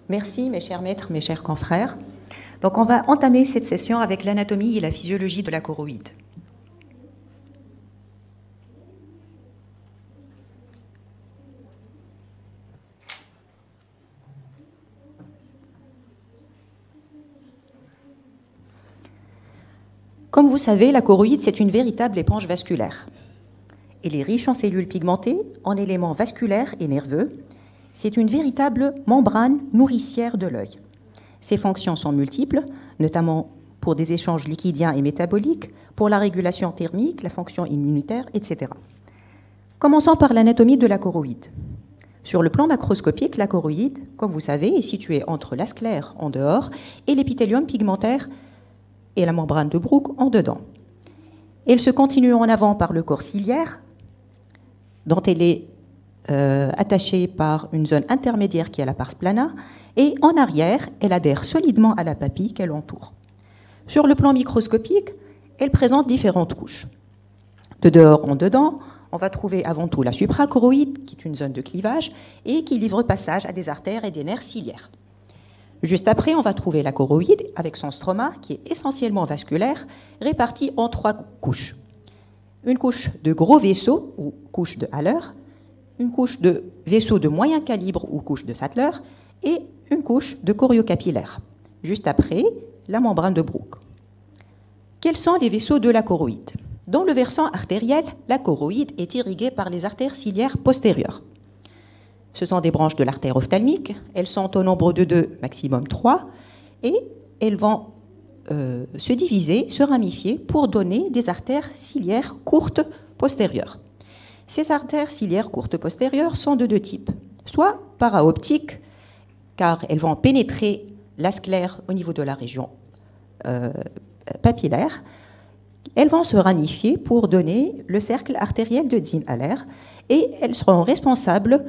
Merci mes chers maîtres, mes chers confrères. Donc on va entamer cette session avec l'anatomie et la physiologie de la choroïde. Comme vous savez, la choroïde, c'est une véritable éponge vasculaire. Elle est riche en cellules pigmentées, en éléments vasculaires et nerveux. C'est une véritable membrane nourricière de l'œil. Ses fonctions sont multiples, notamment pour des échanges liquidiens et métaboliques, pour la régulation thermique, la fonction immunitaire, etc. Commençons par l'anatomie de la choroïde. Sur le plan macroscopique, la choroïde, comme vous savez, est située entre la sclère en dehors et l'épithélium pigmentaire et la membrane de Bruch en dedans. Elle se continue en avant par le corps ciliaire, dont elle est attachée par une zone intermédiaire qui est la pars plana, et en arrière, elle adhère solidement à la papille qu'elle entoure. Sur le plan microscopique, elle présente différentes couches. De dehors en dedans, on va trouver avant tout la suprachoroïde, qui est une zone de clivage, et qui livre passage à des artères et des nerfs ciliaires. Juste après, on va trouver la choroïde avec son stroma, qui est essentiellement vasculaire, réparti en 3 couches. Une couche de gros vaisseaux, ou couche de Haller, une couche de vaisseaux de moyen calibre, ou couche de Sattler, et une couche de choriocapillaire. Juste après, la membrane de Bruch. Quels sont les vaisseaux de la choroïde? Dans le versant artériel, la choroïde est irriguée par les artères ciliaires postérieures. Ce sont des branches de l'artère ophtalmique. Elles sont au nombre de 2, maximum 3, et elles vont se diviser, se ramifier pour donner des artères ciliaires courtes postérieures. Ces artères ciliaires courtes postérieures sont de 2 types, soit paraoptiques, car elles vont pénétrer la sclère au niveau de la région papillaire. Elles vont se ramifier pour donner le cercle artériel de Zinn-Haller, et elles seront responsables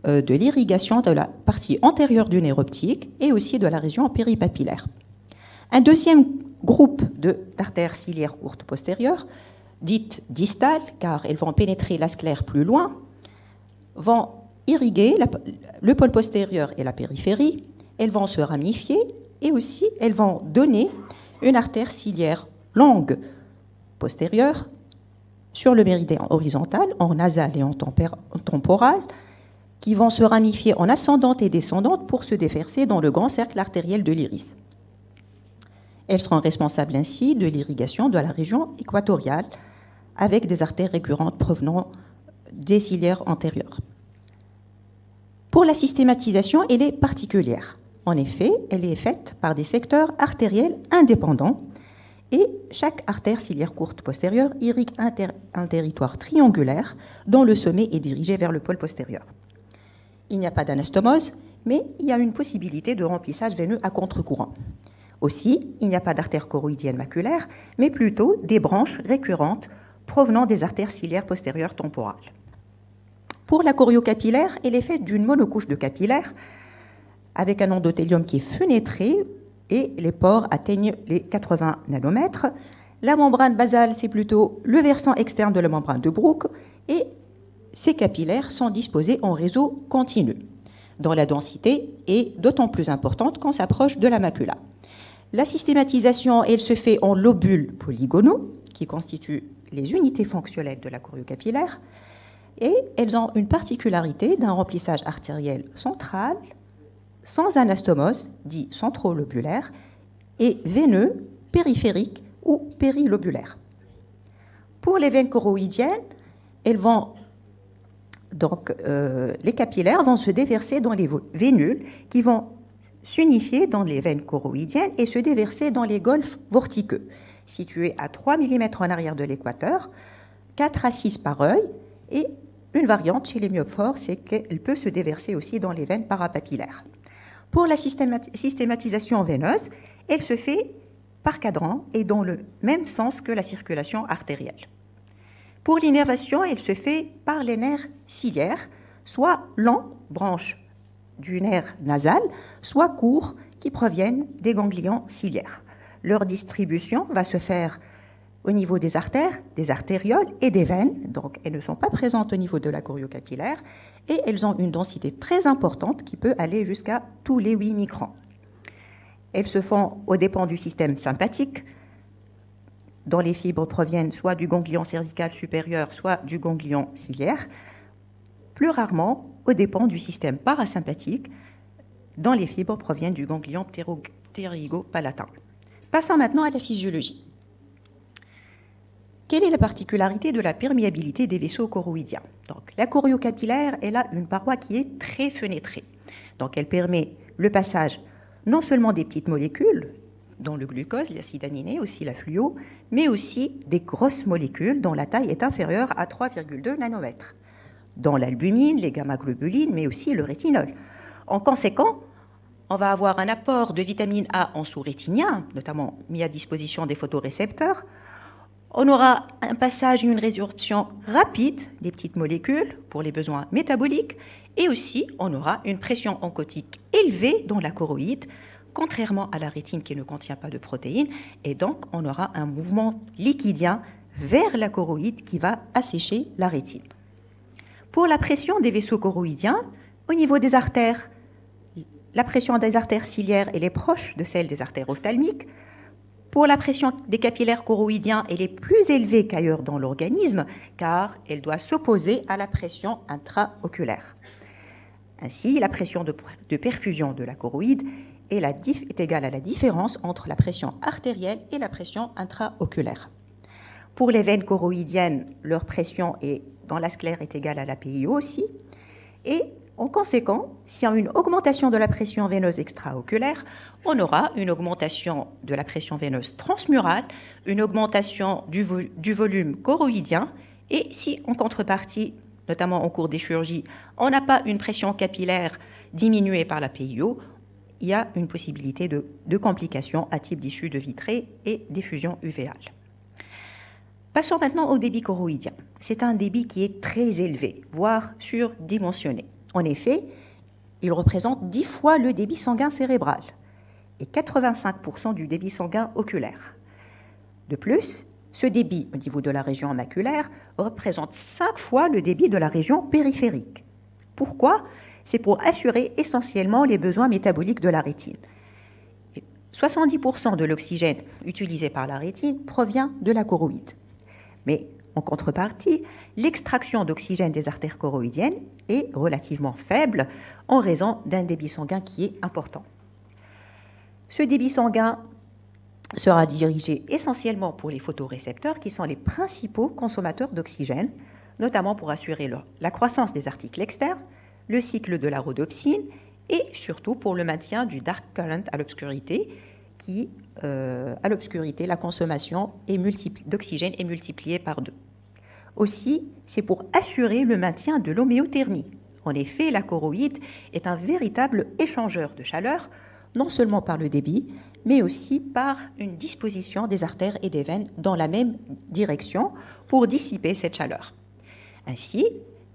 de l'irrigation de la partie antérieure du nerf optique et aussi de la région péripapillaire. Un deuxième groupe d'artères ciliaires courtes postérieures, dites distales, car elles vont pénétrer la sclère plus loin, vont irriguer le pôle postérieur et la périphérie. Elles vont se ramifier et aussi elles vont donner une artère ciliaire longue postérieure sur le méridien horizontal, en nasal et en temporal, qui vont se ramifier en ascendante et descendante pour se déverser dans le grand cercle artériel de l'iris. Elles seront responsables ainsi de l'irrigation de la région équatoriale avec des artères récurrentes provenant des ciliaires antérieures. Pour la systématisation, elle est particulière. En effet, elle est faite par des secteurs artériels indépendants et chaque artère ciliaire courte postérieure irrigue un territoire triangulaire dont le sommet est dirigé vers le pôle postérieur. Il n'y a pas d'anastomose, mais il y a une possibilité de remplissage veineux à contre-courant. Aussi, il n'y a pas d'artère choroïdienne maculaire, mais plutôt des branches récurrentes provenant des artères ciliaires postérieures temporales. Pour la choriocapillaire, elle est faite d'une monocouche de capillaires avec un endothélium qui est fenêtré et les pores atteignent les 80 nanomètres. La membrane basale, c'est plutôt le versant externe de la membrane de Bruch et ces capillaires sont disposés en réseau continu, dont la densité est d'autant plus importante qu'on s'approche de la macula. La systématisation, elle se fait en lobules polygonaux, qui constituent les unités fonctionnelles de la choriocapillaire, et elles ont une particularité d'un remplissage artériel central, sans anastomose, dit centrolobulaire, et veineux, périphérique ou périlobulaire. Pour les veines choroïdiennes, elles vont les capillaires vont se déverser dans les vénules qui vont s'unifier dans les veines choroïdiennes et se déverser dans les golfes vortiqueux, situés à 3 mm en arrière de l'équateur, 4 à 6 par œil, et une variante chez les myophores, c'est qu'elle peut se déverser aussi dans les veines parapapillaires. Pour la systématisation veineuse, elle se fait par cadran et dans le même sens que la circulation artérielle. Pour l'innervation, elle se fait par les nerfs ciliaires, soit longs, branches du nerf nasal, soit courts, qui proviennent des ganglions ciliaires. Leur distribution va se faire au niveau des artères, des artérioles et des veines. Donc, elles ne sont pas présentes au niveau de la choriocapillaire et elles ont une densité très importante qui peut aller jusqu'à tous les 8 microns. Elles se font aux dépens du système sympathique, dont les fibres proviennent soit du ganglion cervical supérieur, soit du ganglion ciliaire, plus rarement aux dépens du système parasympathique, dont les fibres proviennent du ganglion ptérygo-palatin. Passons maintenant à la physiologie. Quelle est la particularité de la perméabilité des vaisseaux choroïdiens? Donc, la choriocapillaire, elle a une paroi qui est très fenêtrée. Donc, elle permet le passage non seulement des petites molécules, dont le glucose, l'acide aminé, aussi la fluo, mais aussi des grosses molécules dont la taille est inférieure à 3,2 nanomètres, dont l'albumine, les gamma-globulines, mais aussi le rétinol. En conséquent, on va avoir un apport de vitamine A en sous-rétinien, notamment mis à disposition des photorécepteurs. On aura un passage et une résorption rapide des petites molécules pour les besoins métaboliques, et aussi on aura une pression oncotique élevée dans la choroïde, contrairement à la rétine qui ne contient pas de protéines, et donc on aura un mouvement liquidien vers la choroïde qui va assécher la rétine. Pour la pression des vaisseaux choroïdiens, au niveau des artères, la pression des artères ciliaires elle est proche de celle des artères ophtalmiques. Pour la pression des capillaires choroïdiens, elle est plus élevée qu'ailleurs dans l'organisme, car elle doit s'opposer à la pression intraoculaire. Ainsi, la pression de perfusion de la choroïde est égale à la différence entre la pression artérielle et la pression intraoculaire. Pour les veines choroïdiennes, leur pression dans la sclère est égale à la PiO aussi. Et en conséquent, s'il y a une augmentation de la pression veineuse extraoculaire, on aura une augmentation de la pression veineuse transmurale, une augmentation du volume choroïdien. Et si en contrepartie, notamment au cours des chirurgies, on n'a pas une pression capillaire diminuée par la PiO, il y a une possibilité de complications à type d'issue de vitrée et diffusion uvéale. Passons maintenant au débit choroïdien. C'est un débit qui est très élevé, voire surdimensionné. En effet, il représente 10 fois le débit sanguin cérébral et 85% du débit sanguin oculaire. De plus, ce débit au niveau de la région maculaire représente 5 fois le débit de la région périphérique. Pourquoi? C'est pour assurer essentiellement les besoins métaboliques de la rétine. 70% de l'oxygène utilisé par la rétine provient de la choroïde. Mais en contrepartie, l'extraction d'oxygène des artères choroïdiennes est relativement faible en raison d'un débit sanguin qui est important. Ce débit sanguin sera dirigé essentiellement pour les photorécepteurs qui sont les principaux consommateurs d'oxygène, notamment pour assurer la croissance des articles externes, le cycle de la rhodopsine et surtout pour le maintien du dark current à l'obscurité qui, à l'obscurité, la consommation d'oxygène est multipliée par 2. Aussi, c'est pour assurer le maintien de l'homéothermie. En effet, la choroïde est un véritable échangeur de chaleur, non seulement par le débit, mais aussi par une disposition des artères et des veines dans la même direction pour dissiper cette chaleur. Ainsi,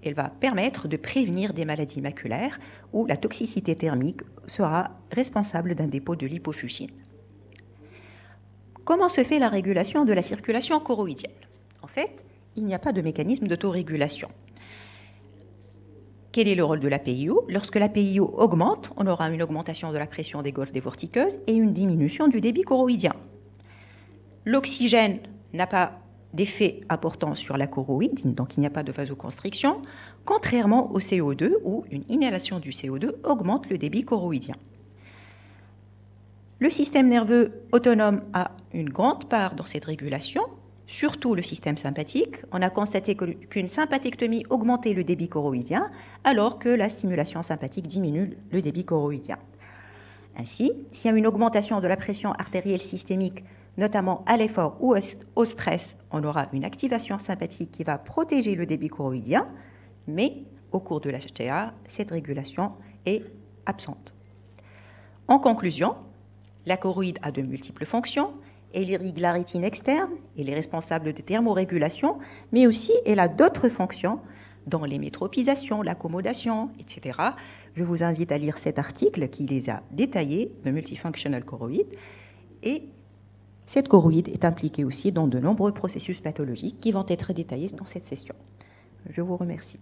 elle va permettre de prévenir des maladies maculaires où la toxicité thermique sera responsable d'un dépôt de lipofuscine. Comment se fait la régulation de la circulation choroïdienne? En fait, il n'y a pas de mécanisme d'autorégulation. Quel est le rôle de la PiO? Lorsque la PiO augmente, on aura une augmentation de la pression des golfes dévortiqueuses et une diminution du débit choroïdien. L'oxygène n'a pas d'effet important sur la choroïde, donc il n'y a pas de vasoconstriction, contrairement au CO2 où une inhalation du CO2 augmente le débit choroïdien. Le système nerveux autonome a une grande part dans cette régulation, surtout le système sympathique. On a constaté qu'une sympathectomie augmentait le débit choroïdien, alors que la stimulation sympathique diminue le débit choroïdien. Ainsi, s'il y a une augmentation de la pression artérielle systémique, notamment à l'effort ou au stress, on aura une activation sympathique qui va protéger le débit choroïdien, mais au cours de l'HTA, cette régulation est absente. En conclusion, la choroïde a de multiples fonctions. Elle irrigue la rétine externe, elle est responsable de thermorégulation, mais aussi elle a d'autres fonctions dans les métropisations, l'accommodation, etc. Je vous invite à lire cet article qui les a détaillés, The Multifunctional Choroid, et Cette choroïde est impliquée aussi dans de nombreux processus pathologiques qui vont être détaillés dans cette session. Je vous remercie.